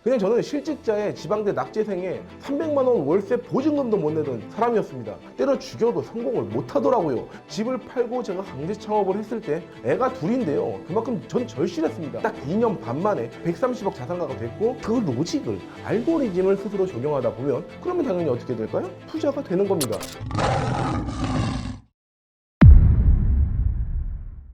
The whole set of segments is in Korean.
그냥 저는 실직자의 지방대 낙제생에 300만 원 월세 보증금도 못 내던 사람이었습니다. 때려 죽여도 성공을 못 하더라고요. 집을 팔고 제가 강제 창업을 했을 때 애가 둘인데요. 그만큼 전 절실했습니다. 딱 2년 반 만에 130억 자산가가 됐고, 그 로직을, 알고리즘을 스스로 적용하다 보면 그러면 당연히 어떻게 될까요? 부자가 되는 겁니다.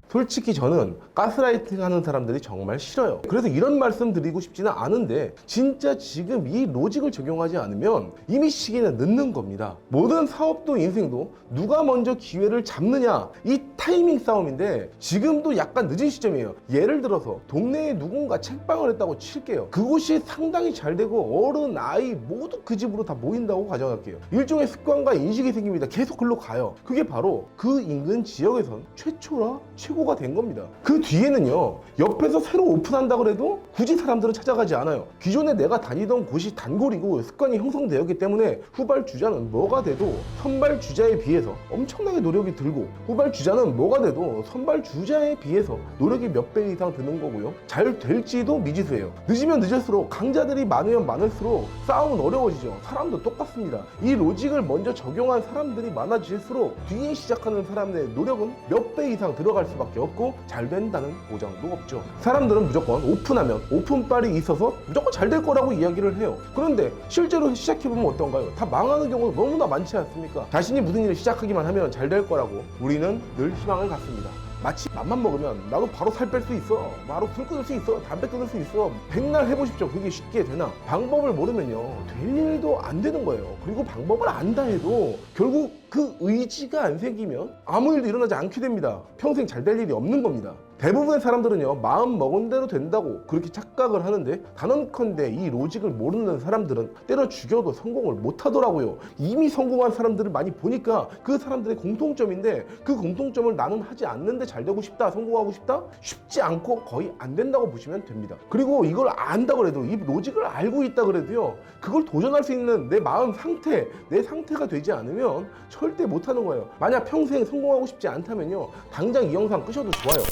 솔직히 저는 가스라이팅 하는 사람들이 정말 싫어요. 그래서 이런 말씀 드리고 싶지는 않은데, 진짜 지금 이 로직을 적용하지 않으면 이미 시기는 늦는 겁니다. 모든 사업도 인생도 누가 먼저 기회를 잡느냐, 이 타이밍 싸움인데 지금도 약간 늦은 시점이에요. 예를 들어서 동네에 누군가 책방을 했다고 칠게요. 그곳이 상당히 잘 되고 어른, 아이 모두 그 집으로 다 모인다고 가정할게요. 일종의 습관과 인식이 생깁니다. 계속 글로 가요. 그게 바로 그 인근 지역에선 최초라 최고가 된 겁니다. 그 뒤에는요, 옆에서 새로 오픈한다 그래도 굳이 사람들은 찾아가지 않아요. 기존에 내가 다니던 곳이 단골이고 습관이 형성되었기 때문에 후발주자는 뭐가 돼도 선발주자에 비해서 엄청나게 노력이 들고, 후발주자는 뭐가 돼도 선발주자에 비해서 노력이 몇 배 이상 드는 거고요. 잘 될지도 미지수예요. 늦으면 늦을수록, 강자들이 많으면 많을수록 싸움은 어려워지죠. 사람도 똑같습니다. 이 로직을 먼저 적용한 사람들이 많아질수록 뒤에 시작하는 사람의 노력은 몇 배 이상 들어갈 수밖에 없고 잘 된다는 보장도 없죠. 사람들은 무조건 오픈하면 오픈빨이 있어서 무조건 잘 될 거라고 이야기를 해요. 그런데 실제로 시작해보면 어떤가요? 다 망하는 경우가 너무나 많지 않습니까? 자신이 무슨 일을 시작하기만 하면 잘 될 거라고 우리는 늘 희망을 갖습니다. 마치 맘만 먹으면 나도 바로 살 뺄 수 있어, 바로 불 끊을 수 있어, 담배 끊을 수 있어, 백날 해보십시오. 그게 쉽게 되나? 방법을 모르면요, 될 일도 안 되는 거예요. 그리고 방법을 안다 해도 결국 그 의지가 안 생기면 아무 일도 일어나지 않게 됩니다. 평생 잘 될 일이 없는 겁니다. 대부분의 사람들은요, 마음 먹은 대로 된다고 그렇게 착각을 하는데, 단언컨대 이 로직을 모르는 사람들은 때려 죽여도 성공을 못 하더라고요. 이미 성공한 사람들을 많이 보니까 그 사람들의 공통점인데, 그 공통점을 나는 하지 않는데 잘 되고 싶다, 성공하고 싶다? 쉽지 않고 거의 안 된다고 보시면 됩니다. 그리고 이걸 안다 그래도, 이 로직을 알고 있다 그래도요, 그걸 도전할 수 있는 내 마음 상태, 내 상태가 되지 않으면 절대 못 하는 거예요. 만약 평생 성공하고 싶지 않다면요, 당장 이 영상 끄셔도 좋아요.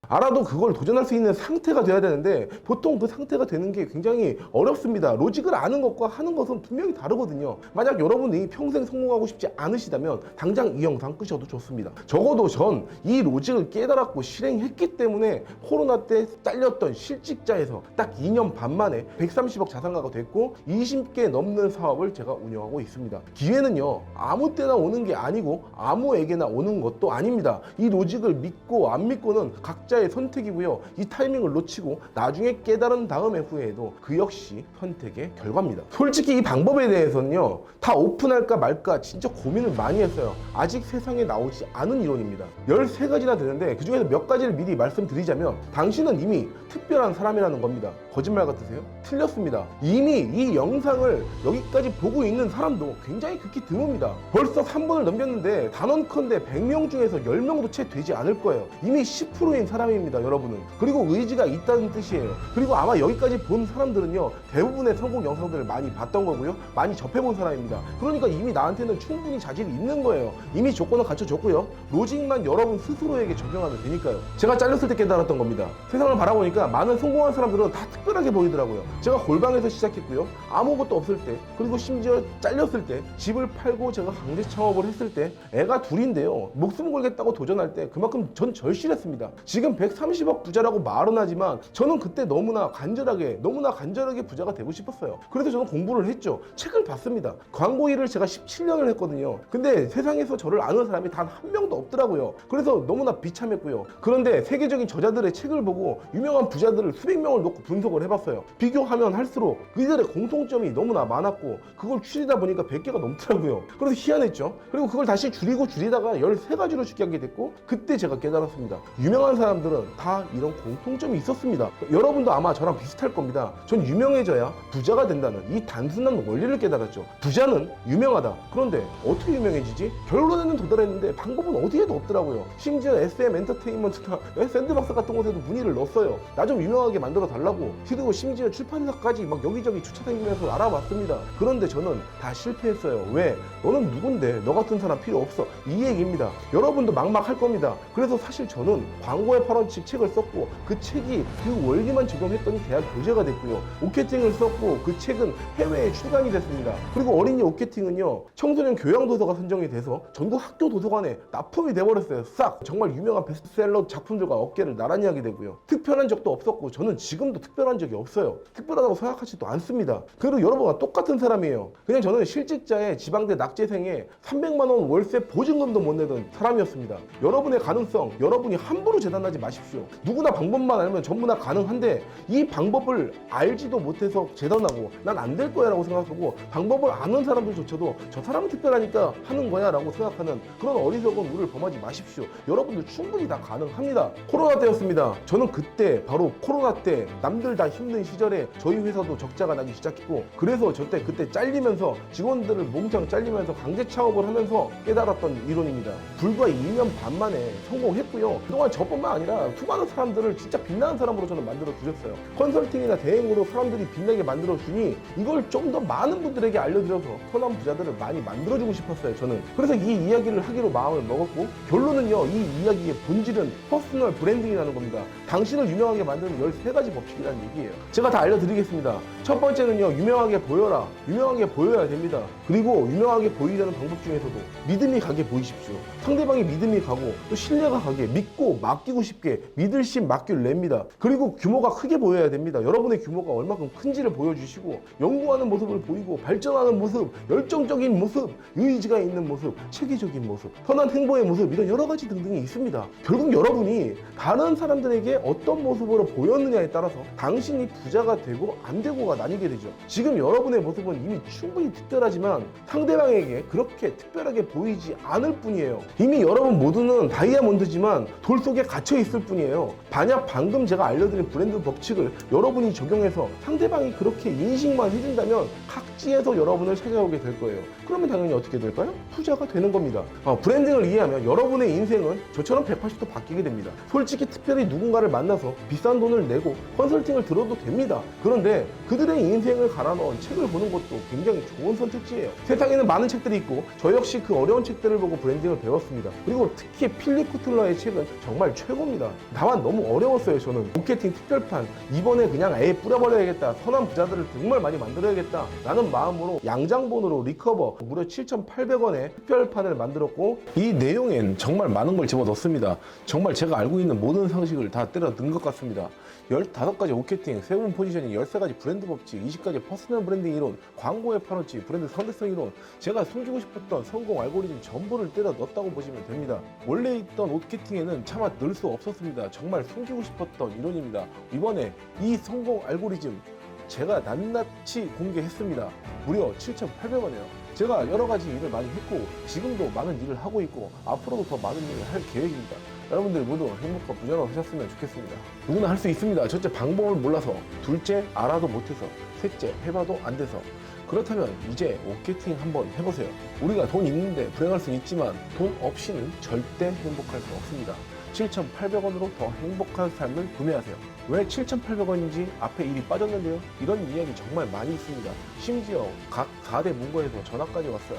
알아도 그걸 도전할 수 있는 상태가 돼야 되는데, 보통 그 상태가 되는 게 굉장히 어렵습니다. 로직을 아는 것과 하는 것은 분명히 다르거든요. 만약 여러분이 평생 성공하고 싶지 않으시다면 당장 이 영상 끄셔도 좋습니다. 적어도 전 이 로직을 깨달았고 실행했기 때문에 코로나 때 잘렸던 실직자에서 딱 2년 반 만에 130억 자산가가 됐고 20개 넘는 사업을 제가 운영하고 있습니다. 기회는요, 아무 때나 오는 게 아니고 아무에게나 오는 것도 아닙니다. 이 로직을 믿고 안 믿고는 각자의 선택이고요. 이 타이밍을 놓치고 나중에 깨달은 다음에 후회해도 그 역시 선택의 결과입니다. 솔직히 이 방법에 대해서는요, 다 오픈할까 말까 진짜 고민을 많이 했어요. 아직 세상에 나오지 않은 이론입니다. 13가지나 되는데 그 중에서 몇 가지를 미리 말씀드리자면, 당신은 이미 특별한 사람이라는 겁니다. 거짓말 같으세요? 틀렸습니다. 이미 이 영상을 여기까지 보고 있는 사람도 굉장히 극히 드뭅니다. 벌써 3분을 넘겼는데 단언컨대 100명 중에서 10명도 채 되지 않을 거예요. 이미 10%인 사람입니다, 여러분은. 그리고 의지가 있다는 뜻이에요. 그리고 아마 여기까지 본 사람들은요, 대부분의 성공 영상들을 많이 봤던 거고요, 많이 접해본 사람입니다. 그러니까 이미 나한테는 충분히 자질이 있는 거예요. 이미 조건을 갖춰줬고요. 로직만 여러분 스스로에게 적용하면 되니까요. 제가 잘렸을 때 깨달았던 겁니다. 세상을 바라보니까 많은 성공한 사람들은 다 특별하게 보이더라고요. 제가 골방에서 시작했고요, 아무것도 없을 때, 그리고 심지어 잘렸을 때, 집을 팔고 제가 강제 창업을 했을 때, 애가 둘인데요, 목숨 걸겠다고 도전할 때 그만큼 전 절실했습니다. 지금 130억 부자라고 말은 하지만 저는 그때 너무나 간절하게 부자가 되고 싶었어요. 그래서 저는 공부를 했죠. 책을 봤습니다. 광고 일을 제가 17년을 했거든요. 근데 세상에서 저를 아는 사람이 단 한 명도 없더라고요. 그래서 너무나 비참했고요. 그런데 세계적인 저자들의 책을 보고 유명한 부자들을 수백 명을 놓고 분석을 해봤어요. 비교하면 할수록 그들의 공통점이 너무나 많았고, 그걸 줄이다 보니까 100개가 넘더라고요. 그래서 희한했죠. 그리고 그걸 다시 줄이다가 13가지로 줄게 하게 됐고, 그때 제가 깨달았습니다. 유명한 사람들은 다 이런 공통점이 있었습니다. 여러분도 아마 저랑 비슷할 겁니다. 전 유명해져야 부자가 된다는 이 단순한 원리를 깨달았죠. 부자는 유명하다. 그런데 어떻게 유명해지지? 결론에는 도달했는데 방법은 어디에도 없더라고요. 심지어 SM 엔터테인먼트나 샌드박스 같은 곳에도 문의를 넣었어요. 나 좀 유명하게 만들어 달라고. 그리고 심지어 출판 출판사까지 막 여기저기 쫓아다니면서 알아봤습니다. 그런데 저는 다 실패했어요. 왜? 너는 누군데? 너 같은 사람 필요 없어. 이 얘기입니다. 여러분도 막막할 겁니다. 그래서 사실 저는 광고에 8원씩 책을 썼고 그 책이 그 원리만 적용했더니 대학 교재가 됐고요. 오케팅을 썼고 그 책은 해외에 출간이 됐습니다. 그리고 어린이 오케팅은요, 청소년 교양 도서가 선정이 돼서 전국 학교 도서관에 납품이 돼버렸어요. 싹! 정말 유명한 베스트셀러 작품들과 어깨를 나란히 하게 되고요. 특별한 적도 없었고 저는 지금도 특별한 적이 없어요. 특별하다고 생각하지도 않습니다. 그리고 여러분과 똑같은 사람이에요. 그냥 저는 실직자의 지방대 낙제생에 300만 원 월세 보증금도 못 내던 사람이었습니다. 여러분의 가능성, 여러분이 함부로 재단하지 마십시오. 누구나 방법만 알면 전부 다 가능한데 이 방법을 알지도 못해서 재단하고 난 안 될 거야 라고 생각하고 방법을 아는 사람들조차도 저 사람은 특별하니까 하는 거야 라고 생각하는 그런 어리석은 우를 범하지 마십시오. 여러분들 충분히 다 가능합니다. 코로나 때였습니다. 저는 그때 바로 코로나 때 남들 다 힘든 시절에 저희 회사도 적자가 나기 시작했고 그래서 그때 잘리면서 직원들을 몽땅 잘리면서 강제 창업을 하면서 깨달았던 이론입니다. 불과 2년 반 만에 성공했고요. 그동안 저뿐만 아니라 수많은 사람들을 진짜 빛나는 사람으로 저는 만들어 주셨어요. 컨설팅이나 대행으로 사람들이 빛나게 만들어 주니 이걸 좀 더 많은 분들에게 알려드려서 선한 부자들을 많이 만들어주고 싶었어요. 저는 그래서 이 이야기를 하기로 마음을 먹었고 결론은요, 이 이야기의 본질은 퍼스널 브랜딩이라는 겁니다. 당신을 유명하게 만드는 13가지 법칙이라는 얘기예요. 제가 다 알려드리겠습니다. 첫 번째는요, 유명하게 보여라. 유명하게 보여야 됩니다. 그리고 유명하게 보이려는 방법 중에서도 믿음이 가게 보이십시오. 상대방이 믿음이 가고 또 신뢰가 가게 믿고 맡기고 싶게 믿을심 맡길 냅니다. 그리고 규모가 크게 보여야 됩니다. 여러분의 규모가 얼마큼 큰지를 보여주시고 연구하는 모습을 보이고 발전하는 모습, 열정적인 모습, 의지가 있는 모습, 체계적인 모습, 선한 행보의 모습 이런 여러 가지 등등이 있습니다. 결국 여러분이 다른 사람들에게 어떤 모습으로 보였느냐에 따라서 당신이 부자가 되고 안 되고가 나뉘게 되죠. 지금 여러분의 모습은 이미 충분히 특별하지만 상대방에게 그렇게 특별하게 보이지 않을 뿐이에요. 이미 여러분 모두는 다이아몬드지만 돌 속에 갇혀 있을 뿐이에요. 만약 방금 제가 알려드린 브랜드 법칙을 여러분이 적용해서 상대방이 그렇게 인식만 해준다면 각지에서 여러분을 찾아오게 될 거예요. 그러면 당연히 어떻게 될까요? 부자가 되는 겁니다. 브랜딩을 이해하면 여러분의 인생은 저처럼 180도 바뀌게 됩니다. 솔직히 특별히 누군가를 만나서 비싼 돈을 내고 컨설팅을 들어도 됩니다. 그런데 그들의 인생을 갈아 넣은 책을 보는 것도 굉장히 좋은 선택지예요. 세상에는 많은 책들이 있고 저 역시 그 어려운 책들을 보고 브랜딩을 배웠습니다. 그리고 특히 필립 코틀러의 책은 정말 최고입니다. 다만 너무 어려웠어요. 저는 마케팅 특별판 이번에 그냥 아예 뿌려버려야겠다, 선한 부자들을 정말 많이 만들어야겠다 라는 마음으로 양장본으로 리커버 무려 7,800원의 특별판을 만들었고 이 내용엔 정말 많은 걸 집어넣습니다. 정말 제가 알고 있는 모든 상식을 다 때려 넣은 것 같습니다. 15가지 오케팅, 세븐 포지셔닝, 13가지 브랜드 법칙, 20가지 퍼스널 브랜딩 이론, 광고의 8원칙, 브랜드 상대성 이론, 제가 숨기고 싶었던 성공 알고리즘 전부를 때려 넣었다고 보시면 됩니다. 원래 있던 오케팅에는 차마 넣을 수 없었습니다. 정말 숨기고 싶었던 이론입니다. 이번에 이 성공 알고리즘 제가 낱낱이 공개했습니다. 무려 7,800원이에요. 제가 여러 가지 일을 많이 했고 지금도 많은 일을 하고 있고 앞으로도 더 많은 일을 할 계획입니다. 여러분들 모두 행복한 부자가 되셨으면 좋겠습니다. 누구나 할 수 있습니다. 첫째, 방법을 몰라서, 둘째, 알아도 못해서, 셋째, 해봐도 안 돼서. 그렇다면 이제 오케팅 한번 해보세요. 우리가 돈 있는데 불행할 수 있지만 돈 없이는 절대 행복할 수 없습니다. 7,800원으로 더 행복한 삶을 구매하세요. 왜 7,800원인지 앞에 일이 빠졌는데요. 이런 이야기 정말 많이 있습니다. 심지어 각 4대 문고에서 전화까지 왔어요.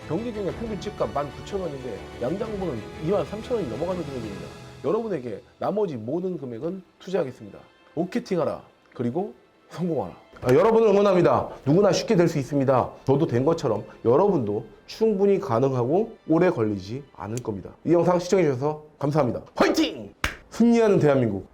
경기 중에 평균 집값 19,000원인데 양장본은 23,000원이 넘어가는 금액입니다. 여러분에게 나머지 모든 금액은 투자하겠습니다. 오케팅하라. 그리고 성공하라. 여러분을 응원합니다. 누구나 쉽게 될 수 있습니다. 저도 된 것처럼 여러분도 충분히 가능하고 오래 걸리지 않을 겁니다. 이 영상 시청해주셔서 감사합니다. 화이팅! 승리하는 대한민국.